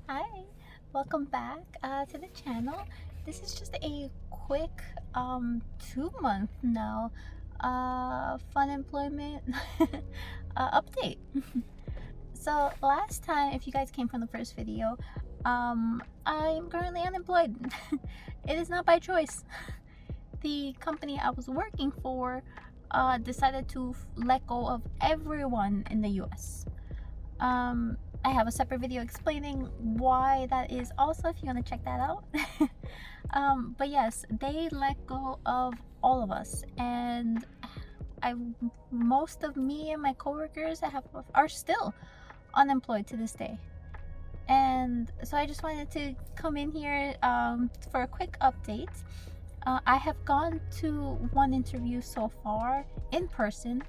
Hi, welcome back to the channel. This is just a quick 2 month now fun employment update. So last time, if you guys came from the first video, I'm currently unemployed. It is not by choice. The company I was working for decided to let go of everyone in the US. I have a separate video explaining why that is also, if you want to check that out. But yes, they let go of all of us, and most of me and my coworkers are still unemployed to this day. And so I just wanted to come in here for a quick update. I have gone to one interview so far in person.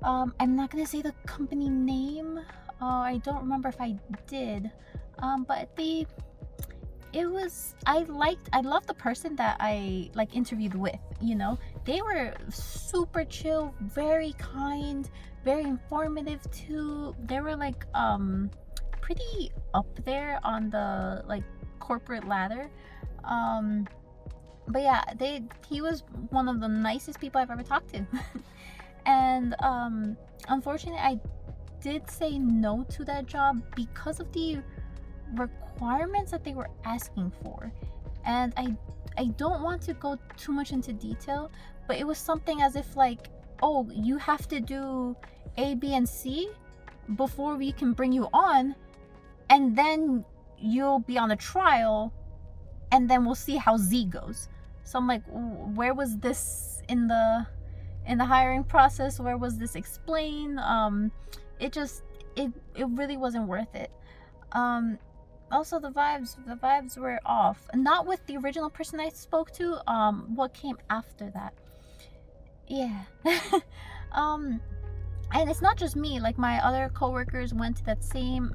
I'm not gonna say the company name. I don't remember if I did. But I loved the person that I interviewed with. They were super chill, very kind, very informative too. They were pretty up there on the corporate ladder. But yeah, he was one of the nicest people I've ever talked to. And unfortunately, I did say no to that job because of the requirements that they were asking for. And I don't want to go too much into detail, but it was something as if oh, you have to do A, B, and C before we can bring you on, and then you'll be on a trial, and then we'll see how Z goes. So I'm like, where was this in the hiring process? Where was this explained? It really wasn't worth it. Also the vibes were off, not with the original person I spoke to, what came after that. Yeah. And it's not just me, my other coworkers went to that same,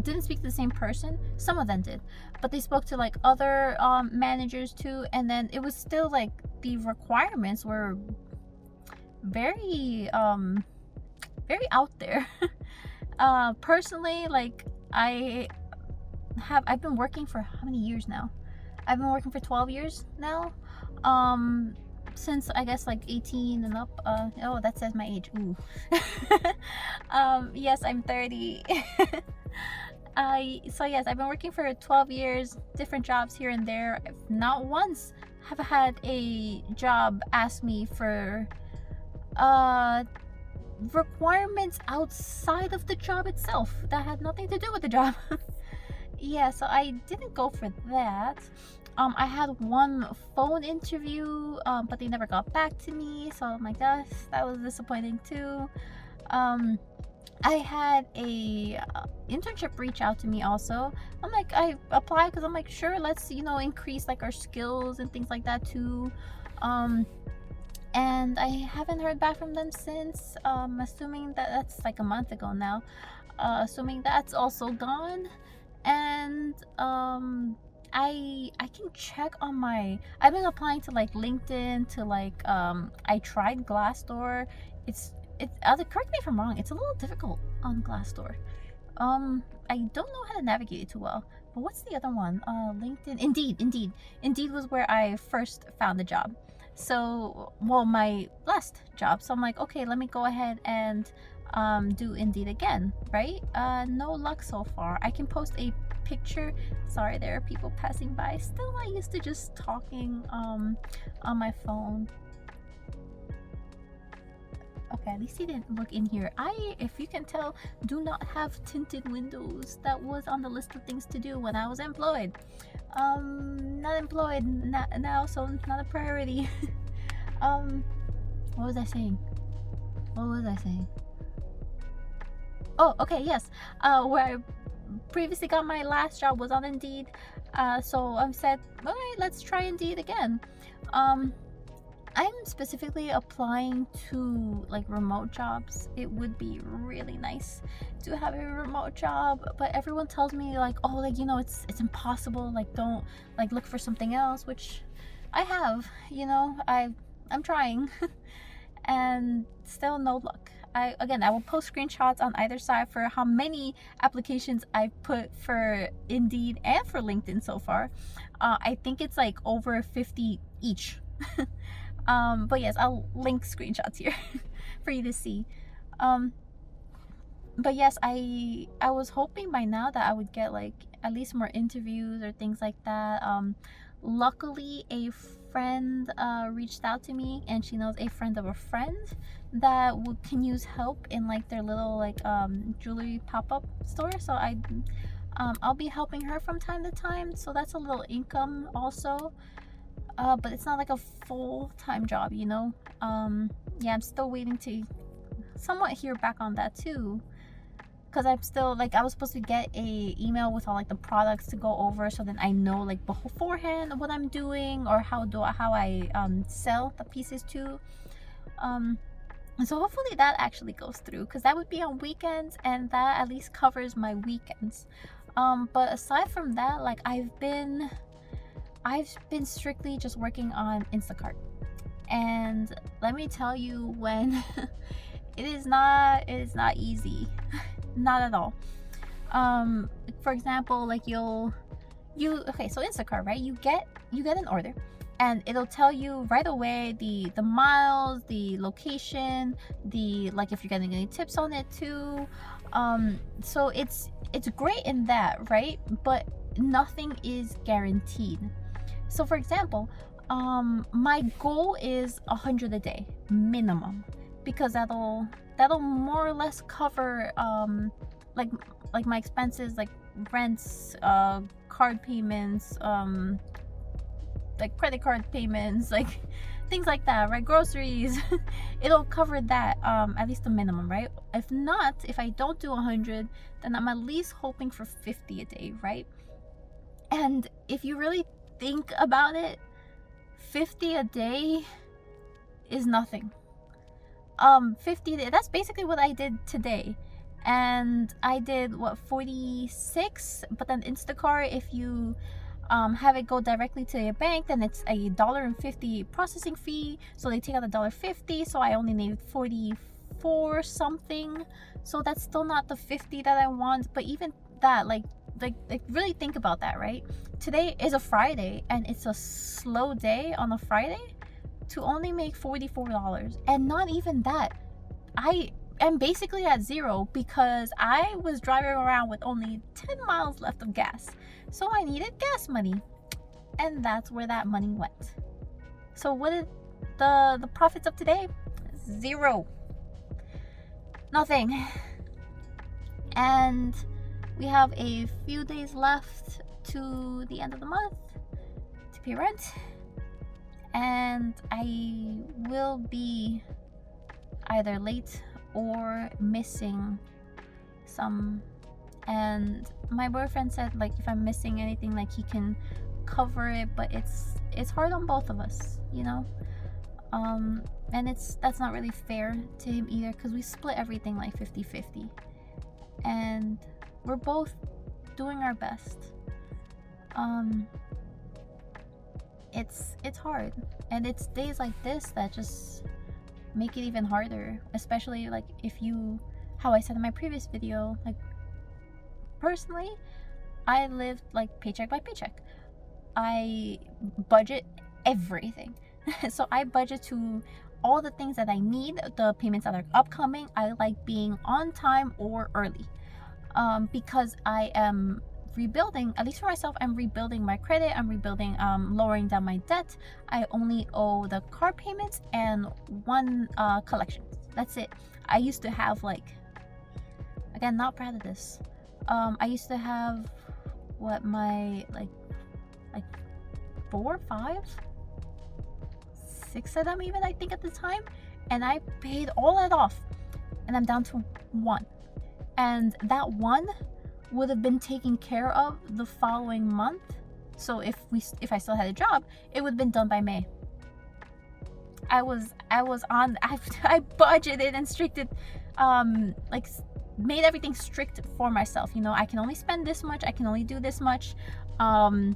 didn't speak to the same person. Some of them did, but they spoke to other managers too, and then it was still the requirements were very very out there. Personally, I've been working for how many years now? I've been working for 12 years now. Since I guess 18 and up. Oh, that says my age. Ooh. Yes, I'm 30. So yes, I've been working for 12 years, different jobs here and there. Not once have I had a job ask me for requirements outside of the job itself that had nothing to do with the job. Yeah, so I didn't go for that. I had one phone interview, but they never got back to me, so I'm like, that was disappointing too. I had a internship reach out to me also. I'm like, I applied because I'm like, sure, let's increase our skills and things like that too. And I haven't heard back from them since. Assuming that's a month ago now. Assuming that's also gone. And I can check on I've been applying to LinkedIn, to I tried Glassdoor. It's correct me if I'm wrong, it's a little difficult on Glassdoor. I don't know how to navigate it too well. But what's the other one? LinkedIn. Indeed was where I first found the job. So, well, my last job. So I'm like, okay, let me go ahead and do Indeed again, right? No luck so far. I can post a picture. Sorry, there are people passing by. Still not used to just talking on my phone. Okay, at least he didn't look in here. If you can tell, do not have tinted windows. That was on the list of things to do when I was employed. Not employed now, so not a priority. What was I saying? Oh, okay, yes. Where I previously got my last job was on Indeed. So I said, all right, let's try Indeed again. I'm specifically applying to remote jobs. It would be really nice to have a remote job, but everyone tells me oh, it's impossible. Don't look for something else, which I have. I'm trying. And still no luck. I will post screenshots on either side for how many applications I put for Indeed and for LinkedIn so far. I think it's like over 50 each. But yes, I'll link screenshots here for you to see. But yes, I was hoping by now that I would get like at least more interviews or things like that. Luckily, a friend reached out to me, and she knows a friend of a friend that can use help in like their little like jewelry pop-up store. So I'll be helping her from time to time. So that's a little income also. But it's not like a full-time job, you know. Yeah, I'm still waiting to somewhat hear back on that too, because I'm still like, I was supposed to get a email with all like the products to go over, so then I know like beforehand what I'm doing or how I sell the pieces too. And so hopefully that actually goes through, because that would be on weekends, and that at least covers my weekends. But aside from that, like I've been strictly just working on Instacart, and let me tell you, when it is not easy. Not at all. For example, like okay, so Instacart, right? You get an order, and it'll tell you right away the miles, the location, the like if you're getting any tips on it too. So it's great in that, right? But nothing is guaranteed. So for example, my goal is 100 a day minimum, because that'll more or less cover like my expenses, like rents, card payments, like credit card payments, like things like that, right? Groceries. It'll cover that, at least the minimum, right? If not, if I don't do 100, then I'm at least hoping for 50 a day, right? And if you really think about it, 50 a day is nothing. 50, that's basically what I did today. And I did 46, but then Instacart, if you have it go directly to your bank, then it's $1.50 processing fee, so they take out $1.50, so I only need 44 something. So that's still not the 50 that I want. But even that, like really think about that, right? Today is a Friday, and it's a slow day on a Friday. To only make $44, and not even that, I am basically at zero, because I was driving around with only 10 miles left of gas, so I needed gas money, and that's where that money went. So what is the profits of today? Zero. Nothing. And we have a few days left to the end of the month to pay rent. And I will be either late or missing some. And my boyfriend said, like, if I'm missing anything, like, he can cover it, but it's hard on both of us, you know. And that's not really fair to him either, because we split everything like 50-50, and we're both doing our best. It's hard, and it's days like this that just make it even harder, especially like if you, how I said in my previous video, like personally I lived like paycheck by paycheck. I budget everything. So I budget to all the things that I need, the payments that are upcoming. I like being on time or early, because I am rebuilding, at least for myself, I'm rebuilding my credit, I'm rebuilding, lowering down my debt. I only owe the car payments and one collection. That's it. I used to have, like, again, not proud of this, I used to have my like 4, 5, 6 of them even, I think, at the time, and I paid all that off, and I'm down to one, and that one would have been taken care of the following month. So if I still had a job, it would have been done by May. I budgeted and stricted, like made everything strict for myself. You know, I can only spend this much, I can only do this much, I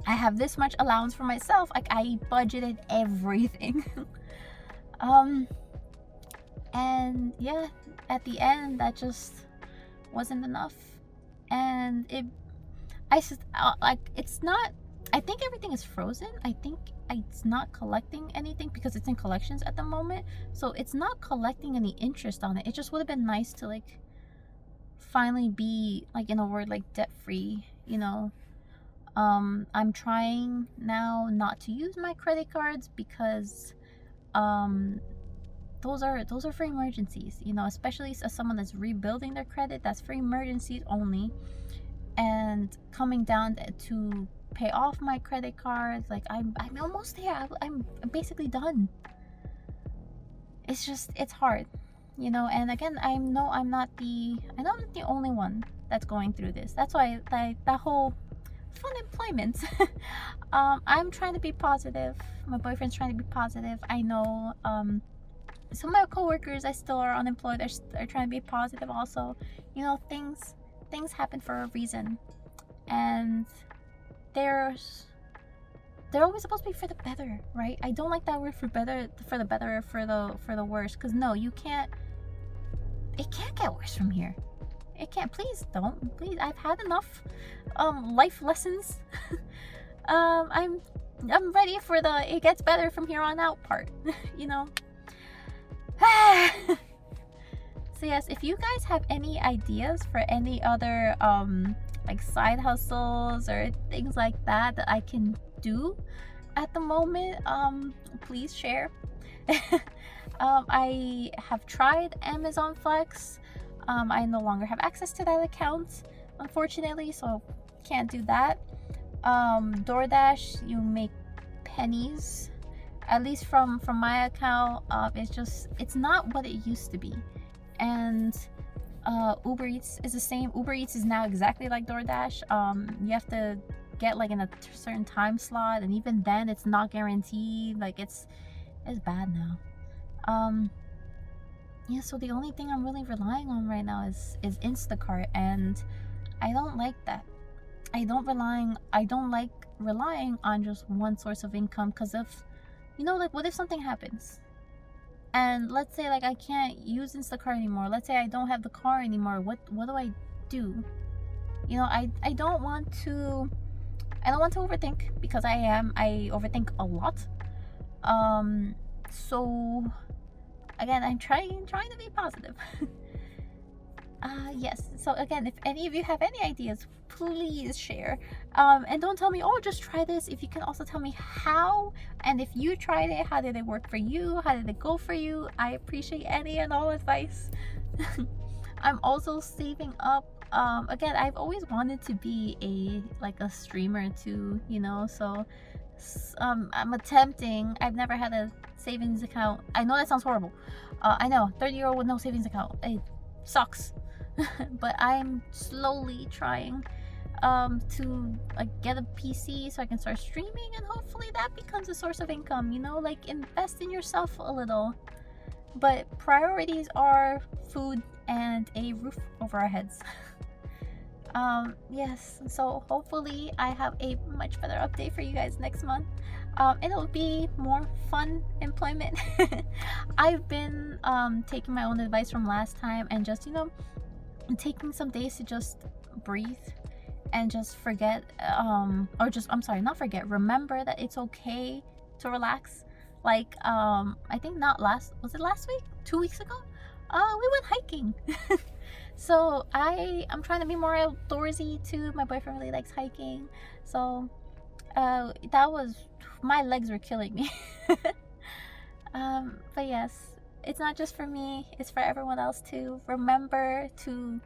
have this much allowance for myself. Like, I budgeted everything. And yeah, at the end, that just wasn't enough. And it's not, I think everything is frozen. I think it's not collecting anything because it's in collections at the moment. So it's not collecting any interest on it. It just would have been nice to like finally be like, in a word, like debt free, you know. I'm trying now not to use my credit cards because those are for emergencies, you know, especially as someone that's rebuilding their credit. That's for emergencies only. And coming down to pay off my credit cards, like I'm almost there. I'm basically done. It's just, it's hard, you know. And again, I know I'm not the only one that's going through this. That's why, like, that whole fun employment. I'm trying to be positive. My boyfriend's trying to be positive. I know some of my coworkers, I still are unemployed. They're trying to be positive also. You know, things happen for a reason, and they're always supposed to be for the better, right? I don't like that word for better, for the better, for the worse, because no, it can't get worse from here. It can't. Please don't. Please, I've had enough life lessons. I'm ready for the it gets better from here on out part. You know. So yes, if you guys have any ideas for any other like side hustles or things like that I can do at the moment, please share. I have tried Amazon Flex. I no longer have access to that account, unfortunately, so can't do that. DoorDash, you make pennies, at least from my account. It's not what it used to be. And Uber Eats is the same. Uber Eats is now exactly like DoorDash. You have to get like in a certain time slot, and even then it's not guaranteed. Like it's bad now. Yeah, so the only thing I'm really relying on right now is Instacart, and I don't like that. I don't like relying on just one source of income, because if, you know, like, what if something happens? And let's say, like, I can't use Instacart anymore. Let's say I don't have the car anymore. What do I do? You know, I don't want to overthink, because I overthink a lot. So again, I'm trying to be positive. Yes, so again, if any of you have any ideas, please share. And don't tell me, oh, just try this. If you can also tell me how, and if you tried it, how did it work for you? How did it go for you? I appreciate any and all advice. I'm also saving up. Again, I've always wanted to be a streamer too, you know, so I'm attempting. I've never had a savings account. I know that sounds horrible. I know, 30-year-old with no savings account, it sucks. But I'm slowly trying to get a PC so I can start streaming, and hopefully that becomes a source of income, you know, like invest in yourself a little. But priorities are food and a roof over our heads. Yes, so hopefully I have a much better update for you guys next month. It'll be more fun employment. I've been taking my own advice from last time, and just, you know, taking some days to just breathe and just forget, not forget, remember that it's okay to relax. Like, I think was it last week? 2 weeks ago? We went hiking. So I'm trying to be more outdoorsy too. My boyfriend really likes hiking. So, my legs were killing me. But yes, it's not just for me, it's for everyone else too. Remember to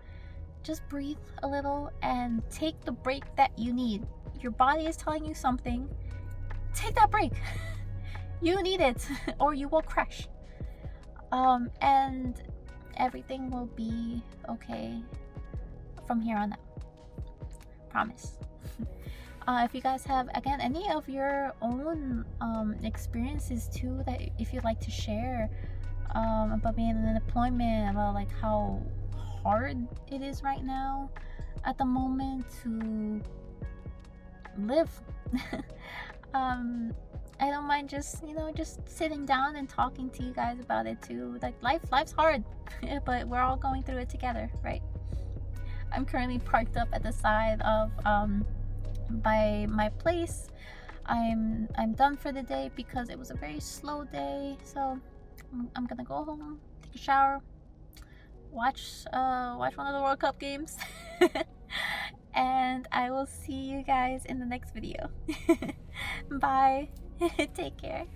just breathe a little and take the break that you need. Your body is telling you something. Take that break. You need it, or you will crash. And everything will be okay from here on out. Promise. If you guys have, again, any of your own experiences too, that if you'd like to share, about being in unemployment, about like how hard it is right now at the moment to live. I don't mind just, you know, just sitting down and talking to you guys about it too. Like life's hard, but we're all going through it together, right? I'm currently parked up at the side of by my place. I'm done for the day because it was a very slow day. So I'm gonna go home, take a shower, watch one of the World Cup games, and I will see you guys in the next video. Bye. Take care.